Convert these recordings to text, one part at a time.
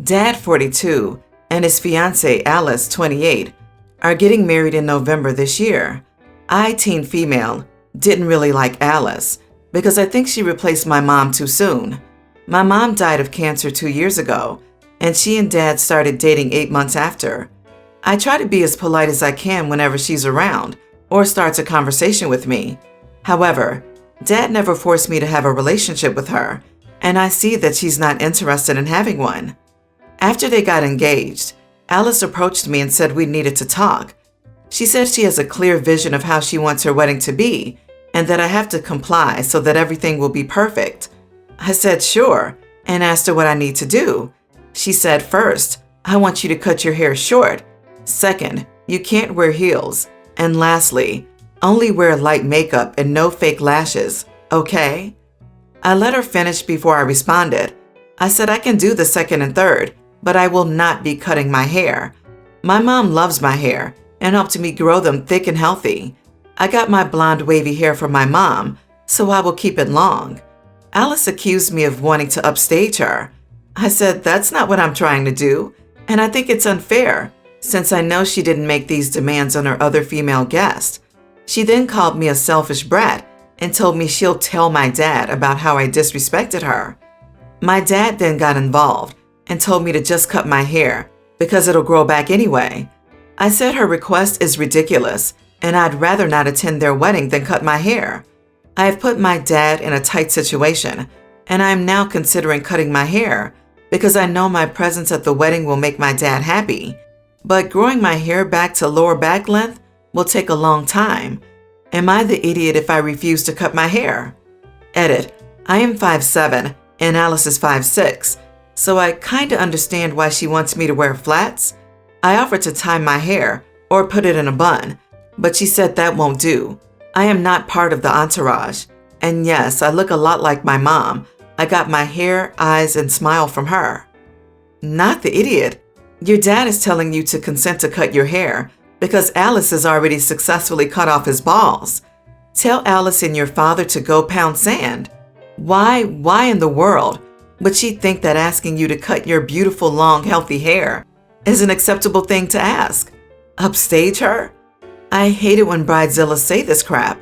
Dad, 42, and his fiancée, Alice, 28, are getting married in November this year. I, teen female, didn't really like Alice because I think she replaced my mom too soon. My mom died of cancer 2 years ago, and she and Dad started dating 8 months after. I try to be as polite as I can whenever she's around or starts a conversation with me. However, Dad never forced me to have a relationship with her, and I see that she's not interested in having one. After they got engaged, Alice approached me and said we needed to talk. She said she has a clear vision of how she wants her wedding to be and that I have to comply so that everything will be perfect. I said sure and asked her what I need to do. She said, first, I want you to cut your hair short. Second, you can't wear heels. And lastly, only wear light makeup and no fake lashes, okay? I let her finish before I responded. I said I can do the second and third, but I will not be cutting my hair. My mom loves my hair and helped me grow them thick and healthy. I got my blonde wavy hair from my mom, so I will keep it long. Alice accused me of wanting to upstage her. I said that's not what I'm trying to do, and I think it's unfair, since I know she didn't make these demands on her other female guests. She then called me a selfish brat and told me she'll tell my dad about how I disrespected her. My dad then got involved and told me to just cut my hair because it'll grow back anyway. I said her request is ridiculous and I'd rather not attend their wedding than cut my hair. I have put my dad in a tight situation and I am now considering cutting my hair because I know my presence at the wedding will make my dad happy. But growing my hair back to lower back length will take a long time. Am I the idiot if I refuse to cut my hair? Edit. I am 5'7" and Alice is 5'6", so I kinda understand why she wants me to wear flats. I offered to tie my hair or put it in a bun, but she said that won't do. I am not part of the entourage. And yes, I look a lot like my mom. I got my hair, eyes, and smile from her. Not the idiot. Your dad is telling you to consent to cut your hair because Alice has already successfully cut off his balls. Tell Alice and your father to go pound sand. Why in the world would she think that asking you to cut your beautiful, long, healthy hair is an acceptable thing to ask? Upstage her? I hate it when bridezillas say this crap.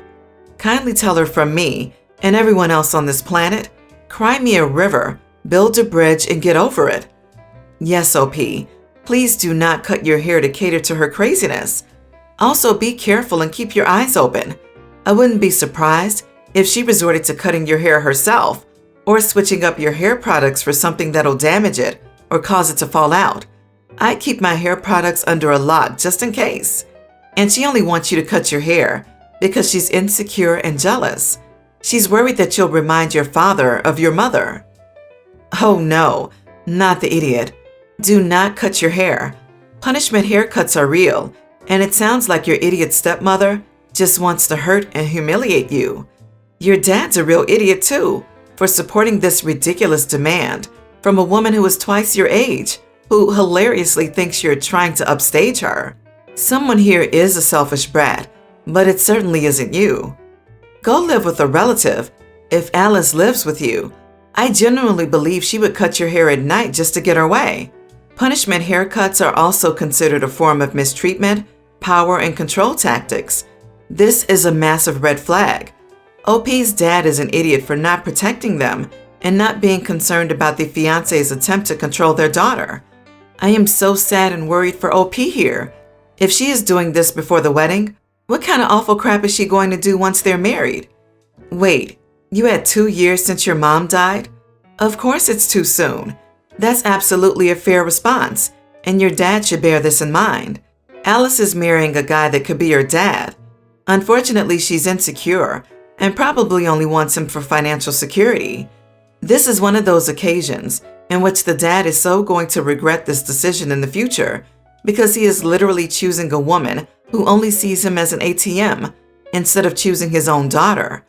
Kindly tell her from me and everyone else on this planet, cry me a river, build a bridge, and get over it. Yes, OP. Please do not cut your hair to cater to her craziness. Also, be careful and keep your eyes open. I wouldn't be surprised if she resorted to cutting your hair herself or switching up your hair products for something that'll damage it or cause it to fall out. I keep my hair products under a lock just in case. And she only wants you to cut your hair because she's insecure and jealous. She's worried that you'll remind your father of your mother. Oh no, not the idiot. Do not cut your hair. Punishment haircuts are real, and it sounds like your idiot stepmother just wants to hurt and humiliate you. Your dad's a real idiot too for supporting this ridiculous demand from a woman who is twice your age, who hilariously thinks you're trying to upstage her. Someone here is a selfish brat, but it certainly isn't you. Go live with a relative if Alice lives with you. I genuinely believe she would cut your hair at night just to get her way. Punishment haircuts are also considered a form of mistreatment, power, and control tactics. This is a massive red flag. OP's dad is an idiot for not protecting them and not being concerned about the fiancé's attempt to control their daughter. I am so sad and worried for OP here. If she is doing this before the wedding, what kind of awful crap is she going to do once they're married? Wait, you had 2 years since your mom died? Of course it's too soon. That's absolutely a fair response, and your dad should bear this in mind. Alice is marrying a guy that could be her dad. Unfortunately, she's insecure and probably only wants him for financial security. This is one of those occasions in which the dad is so going to regret this decision in the future because he is literally choosing a woman who only sees him as an ATM instead of choosing his own daughter.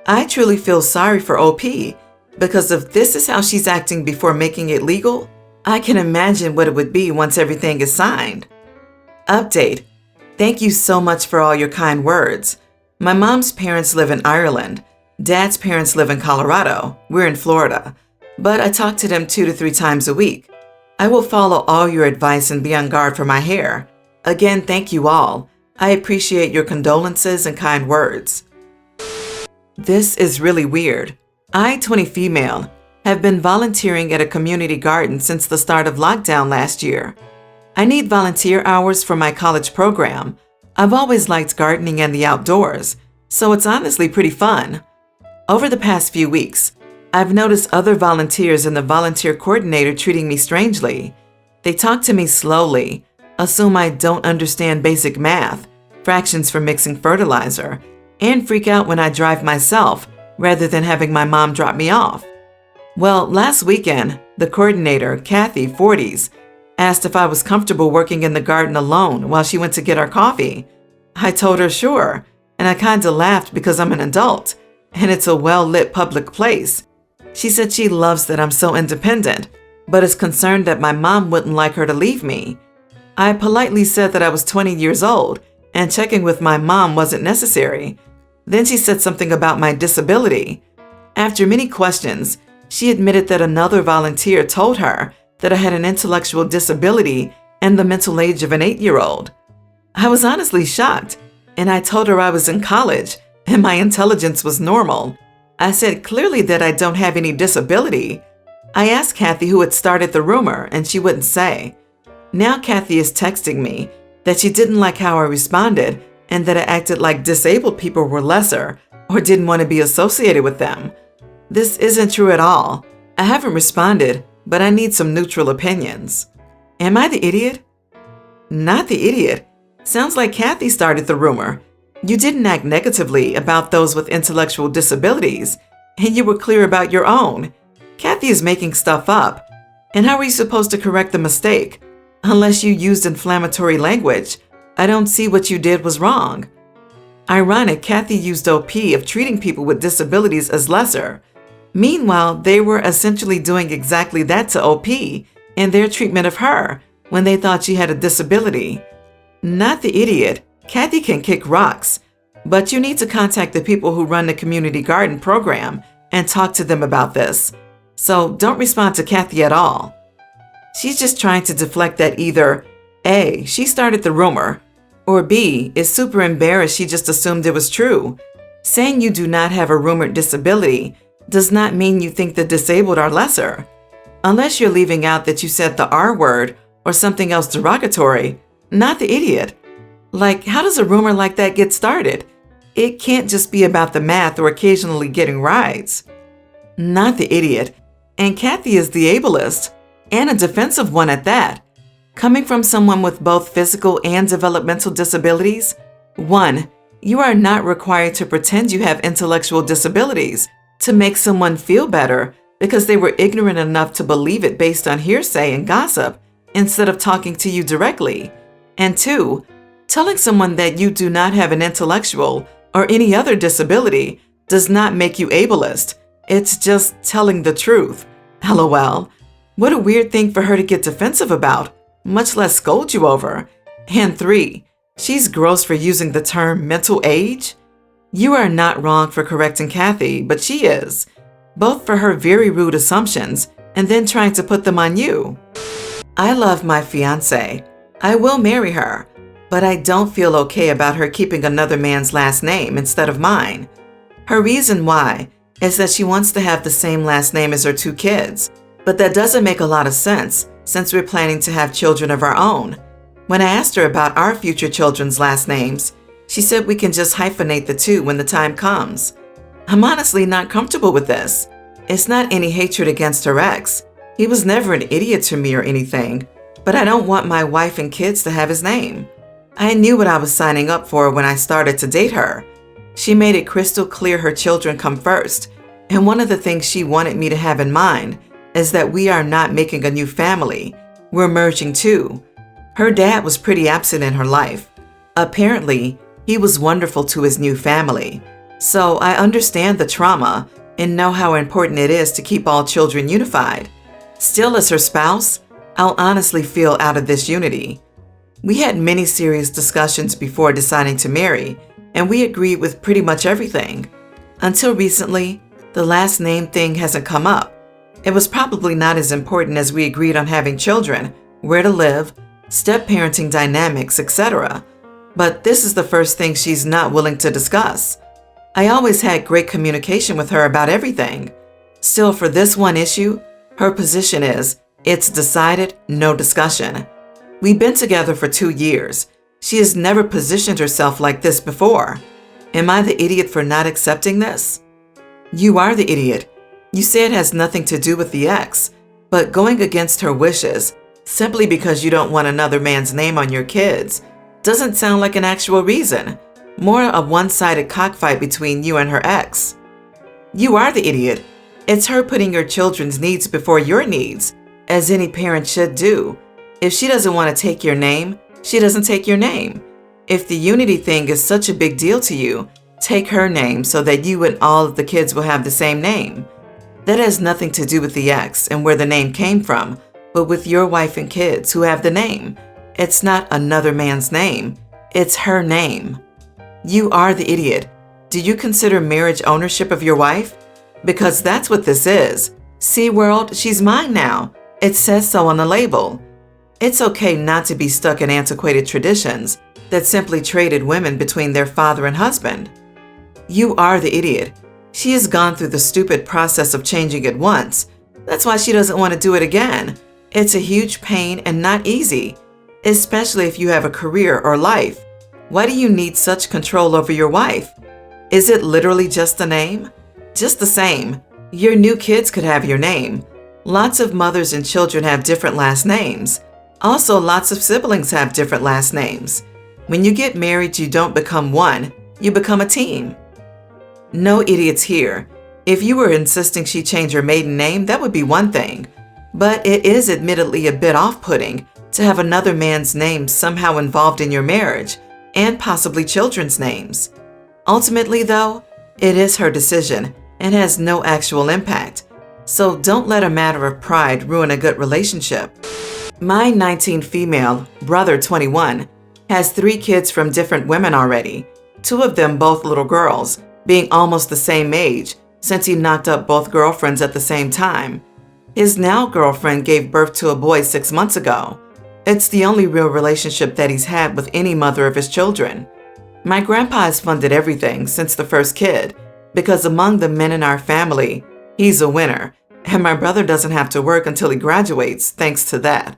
I truly feel sorry for OP because if this is how she's acting before making it legal, I can imagine what it would be once everything is signed. Update. Thank you so much for all your kind words. My mom's parents live in Ireland. Dad's parents live in Colorado. We're in Florida. But I talk to them 2 to 3 times a week. I will follow all your advice and be on guard for my hair. Again, thank you all. I appreciate your condolences and kind words. This is really weird. I, 20 female, have been volunteering at a community garden since the start of lockdown last year. I need volunteer hours for my college program. I've always liked gardening and the outdoors, so it's honestly pretty fun. Over the past few weeks, I've noticed other volunteers and the volunteer coordinator treating me strangely. They talk to me slowly, assume I don't understand basic math, fractions for mixing fertilizer, and freak out when I drive myself rather than having my mom drop me off. Well, last weekend, the coordinator, Kathy, 40s, asked if I was comfortable working in the garden alone while she went to get our coffee. I told her sure, and I kinda laughed because I'm an adult, and it's a well-lit public place. She said she loves that I'm so independent, but is concerned that my mom wouldn't like her to leave me. I politely said that I was 20 years old, and checking with my mom wasn't necessary. Then she said something about my disability. After many questions, she admitted that another volunteer told her that I had an intellectual disability and the mental age of an 8-year-old. I was honestly shocked, and I told her I was in college and my intelligence was normal. I said clearly that I don't have any disability. I asked Kathy who had started the rumor, and she wouldn't say. Now Kathy is texting me that she didn't like how I responded and that I acted like disabled people were lesser or didn't want to be associated with them. This isn't true at all. I haven't responded, but I need some neutral opinions. Am I the idiot? Not the idiot. Sounds like Kathy started the rumor. You didn't act negatively about those with intellectual disabilities, and you were clear about your own. Kathy is making stuff up. And how are you supposed to correct the mistake? Unless you used inflammatory language, I don't see what you did was wrong. Ironic, Kathy used OP of treating people with disabilities as lesser. Meanwhile, they were essentially doing exactly that to OP in their treatment of her when they thought she had a disability. Not the idiot. Kathy can kick rocks, but you need to contact the people who run the community garden program and talk to them about this. So don't respond to Kathy at all. She's just trying to deflect that either A, she started the rumor, or B, is super embarrassed she just assumed it was true. Saying you do not have a rumored disability does not mean you think the disabled are lesser. Unless you're leaving out that you said the R word or something else derogatory, not the idiot. Like, how does a rumor like that get started? It can't just be about the math or occasionally getting rides. Not the idiot. And Kathy is the ableist, and a defensive one at that. Coming from someone with both physical and developmental disabilities, 1, you are not required to pretend you have intellectual disabilities to make someone feel better because they were ignorant enough to believe it based on hearsay and gossip instead of talking to you directly. And 2, telling someone that you do not have an intellectual or any other disability does not make you ableist. It's just telling the truth. LOL. What a weird thing for her to get defensive about, much less scold you over. And 3, she's gross for using the term mental age. You are not wrong for correcting Kathy, but she is, both for her very rude assumptions and then trying to put them on you. I love my fiancé. I will marry her, but I don't feel okay about her keeping another man's last name instead of mine. Her reason why is that she wants to have the same last name as her 2 kids, but that doesn't make a lot of sense since we're planning to have children of our own. When I asked her about our future children's last names, she said we can just hyphenate the 2 when the time comes. I'm honestly not comfortable with this. It's not any hatred against her ex. He was never an idiot to me or anything, but I don't want my wife and kids to have his name. I knew what I was signing up for when I started to date her. She made it crystal clear her children come first, and one of the things she wanted me to have in mind is that we are not making a new family. We're merging 2. Her dad was pretty absent in her life. Apparently, he was wonderful to his new family. So I understand the trauma and know how important it is to keep all children unified. Still, as her spouse, I'll honestly feel out of this unity. We had many serious discussions before deciding to marry, and we agreed with pretty much everything. Until recently, the last name thing hasn't come up. It was probably not as important as we agreed on having children, where to live, step-parenting dynamics, etc. But this is the first thing she's not willing to discuss. I always had great communication with her about everything. Still, for this one issue, her position is, it's decided, no discussion. We've been together for 2 years. She has never positioned herself like this before. Am I the idiot for not accepting this? You are the idiot. You say it has nothing to do with the ex, but going against her wishes, simply because you don't want another man's name on your kids, doesn't sound like an actual reason. More a one-sided cockfight between you and her ex. You are the idiot. It's her putting your children's needs before your needs, as any parent should do. If she doesn't want to take your name, she doesn't take your name. If the unity thing is such a big deal to you, take her name so that you and all of the kids will have the same name. That has nothing to do with the ex and where the name came from, but with your wife and kids who have the name. It's not another man's name. It's her name. You are the idiot. Do you consider marriage ownership of your wife? Because that's what this is. See, world, she's mine now. It says so on the label. It's okay not to be stuck in antiquated traditions that simply traded women between their father and husband. You are the idiot. She has gone through the stupid process of changing it once. That's why she doesn't want to do it again. It's a huge pain and not easy, especially if you have a career or life. Why do you need such control over your wife? Is it literally just a name? Just the same. Your new kids could have your name. Lots of mothers and children have different last names. Also, lots of siblings have different last names. When you get married, you don't become one, you become a team. No idiots here. If you were insisting she change her maiden name, that would be one thing. But it is admittedly a bit off-putting to have another man's name somehow involved in your marriage, and possibly children's names. Ultimately, though, it is her decision and has no actual impact. So don't let a matter of pride ruin a good relationship. My 19 female, brother 21, has 3 kids from different women already, 2 of them both little girls, being almost the same age since he knocked up both girlfriends at the same time. His now girlfriend gave birth to a boy 6 months ago. It's the only real relationship that he's had with any mother of his children. My grandpa has funded everything since the first kid, because among the men in our family, he's a winner, and my brother doesn't have to work until he graduates thanks to that.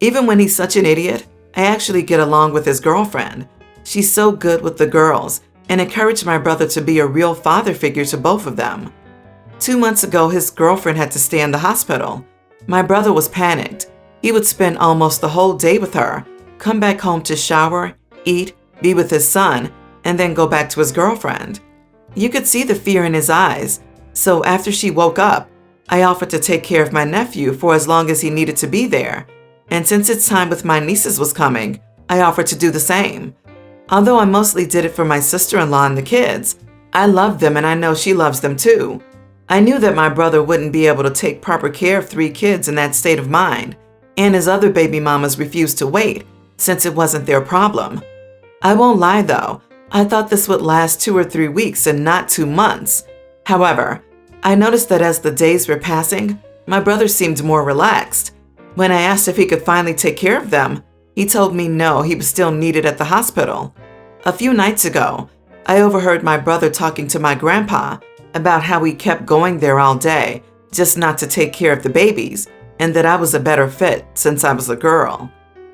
Even when he's such an idiot, I actually get along with his girlfriend. She's so good with the girls and encouraged my brother to be a real father figure to both of them. 2 months ago, his girlfriend had to stay in the hospital. My brother was panicked. He would spend almost the whole day with her, come back home to shower, eat, be with his son, and then go back to his girlfriend. You could see the fear in his eyes. So after she woke up, I offered to take care of my nephew for as long as he needed to be there. And since its time with my nieces was coming, I offered to do the same. Although I mostly did it for my sister-in-law and the kids, I love them and I know she loves them too. I knew that my brother wouldn't be able to take proper care of 3 kids in that state of mind, and his other baby mamas refused to wait since it wasn't their problem. I won't lie though, I thought this would last 2 or 3 weeks and not 2 months. However, I noticed that as the days were passing, my brother seemed more relaxed. When I asked if he could finally take care of them, he told me no, he was still needed at the hospital. A few nights ago, I overheard my brother talking to my grandpa about how he kept going there all day just not to take care of the babies, and that I was a better fit since I was a girl.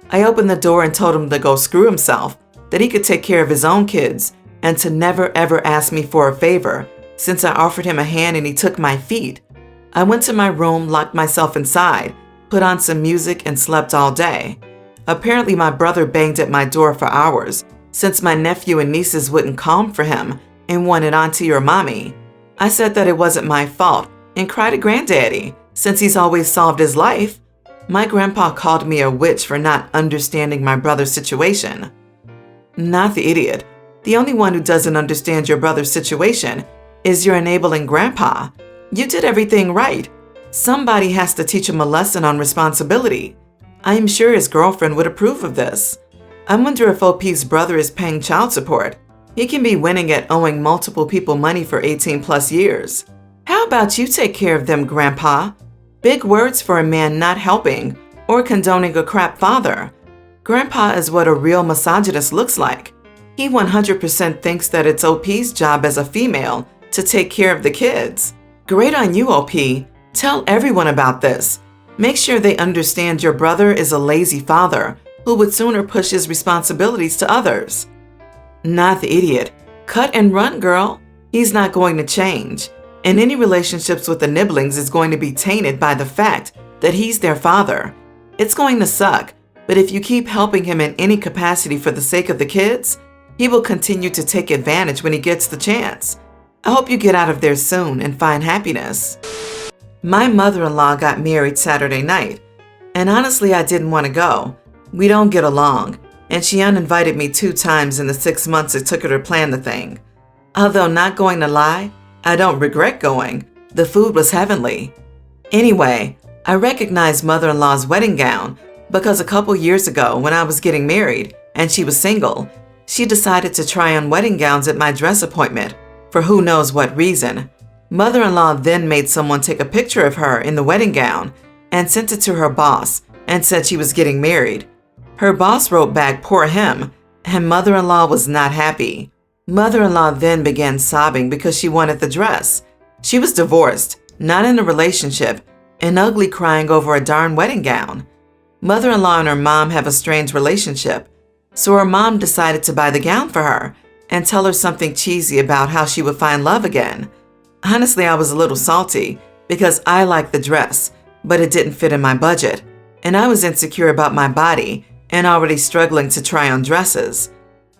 I opened the door and told him to go screw himself, that he could take care of his own kids, and to never ever ask me for a favor since I offered him a hand and he took my feet. I went to my room, locked myself inside, put on some music, and slept all day. Apparently my brother banged at my door for hours since my nephew and nieces wouldn't calm for him and wanted auntie or mommy. I said that it wasn't my fault and cried at granddaddy since he's always solved his life. My grandpa called me a witch for not understanding my brother's situation. Not the idiot. The only one who doesn't understand your brother's situation is your enabling grandpa. You did everything right. Somebody has to teach him a lesson on responsibility. I am sure his girlfriend would approve of this. I wonder if OP's brother is paying child support. He can be winning at owing multiple people money for 18 plus years. How about you take care of them, Grandpa? Big words for a man not helping or condoning a crap father. Grandpa is what a real misogynist looks like. He 100% thinks that it's OP's job as a female to take care of the kids. Great on you, OP. Tell everyone about this. Make sure they understand your brother is a lazy father who would sooner push his responsibilities to others. Not the idiot. Cut and run, girl. He's not going to change. And any relationships with the Nibblings is going to be tainted by the fact that he's their father. It's going to suck, but if you keep helping him in any capacity for the sake of the kids, he will continue to take advantage when he gets the chance. I hope you get out of there soon and find happiness. My mother-in-law got married Saturday night, and honestly, I didn't want to go. We don't get along, and she uninvited me 2 times in the 6 months it took her to plan the thing. Although not going to lie, I don't regret going. The food was heavenly. Anyway, I recognized mother-in-law's wedding gown because a couple years ago when I was getting married and she was single, she decided to try on wedding gowns at my dress appointment for who knows what reason. Mother-in-law then made someone take a picture of her in the wedding gown and sent it to her boss and said she was getting married. Her boss wrote back, "Poor him," and mother-in-law was not happy. Mother-in-law then began sobbing because she wanted the dress. She was divorced, not in a relationship, and ugly crying over a darn wedding gown. Mother-in-law and her mom have a strange relationship, so her mom decided to buy the gown for her and tell her something cheesy about how she would find love again. Honestly, I was a little salty because I liked the dress, but it didn't fit in my budget, and I was insecure about my body and already struggling to try on dresses.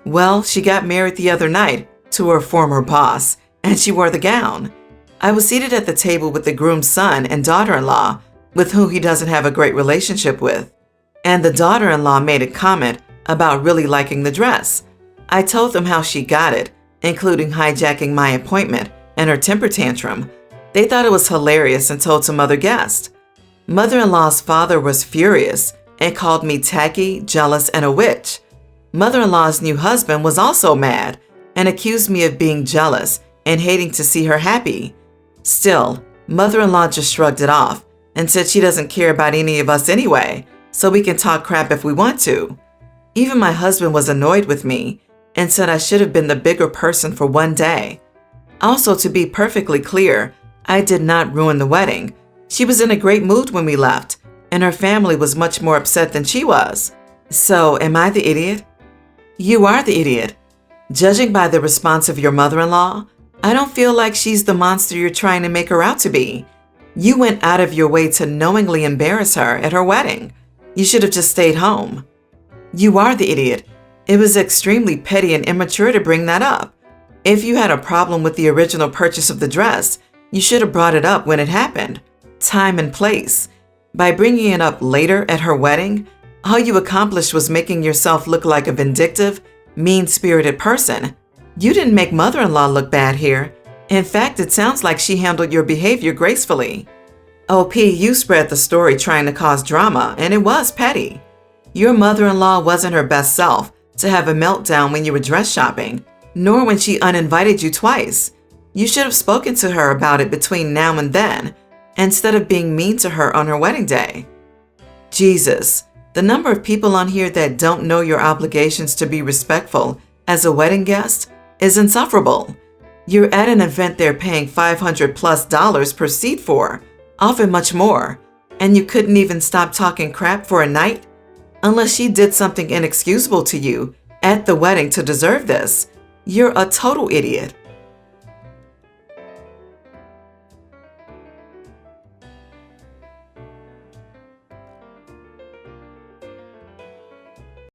Well, she got married the other night to her former boss, and she wore the gown. I was seated at the table with the groom's son and daughter-in-law, with whom he doesn't have a great relationship with, and the daughter-in-law made a comment about really liking the dress. I told them how she got it, including hijacking my appointment and her temper tantrum. They thought it was hilarious and told some other guests. Mother-in-law's father was furious and called me tacky, jealous, and a witch. Mother-in-law's new husband was also mad and accused me of being jealous and hating to see her happy. Still, mother-in-law just shrugged it off and said she doesn't care about any of us anyway, so we can talk crap if we want to. Even my husband was annoyed with me and said I should have been the bigger person for one day. Also, to be perfectly clear, I did not ruin the wedding. She was in a great mood when we left, and her family was much more upset than she was. So, am I the idiot? You are the idiot. Judging by the response of your mother-in-law, I don't feel like she's the monster you're trying to make her out to be. You went out of your way to knowingly embarrass her at her wedding. You should have just stayed home. You are the idiot. It was extremely petty and immature to bring that up. If you had a problem with the original purchase of the dress, you should have brought it up when it happened. Time and place. By bringing it up later at her wedding, all you accomplished was making yourself look like a vindictive, mean-spirited person. You didn't make mother-in-law look bad here. In fact, it sounds like she handled your behavior gracefully. OP, you spread the story trying to cause drama, and it was petty. Your mother-in-law wasn't her best self to have a meltdown when you were dress shopping, nor when she uninvited you twice. You should have spoken to her about it between now and then, instead of being mean to her on her wedding day. Jesus, the number of people on here that don't know your obligations to be respectful as a wedding guest is insufferable. You're at an event they're paying $500+ per seat for, often much more, and you couldn't even stop talking crap for a night? Unless she did something inexcusable to you at the wedding to deserve this, you're a total idiot.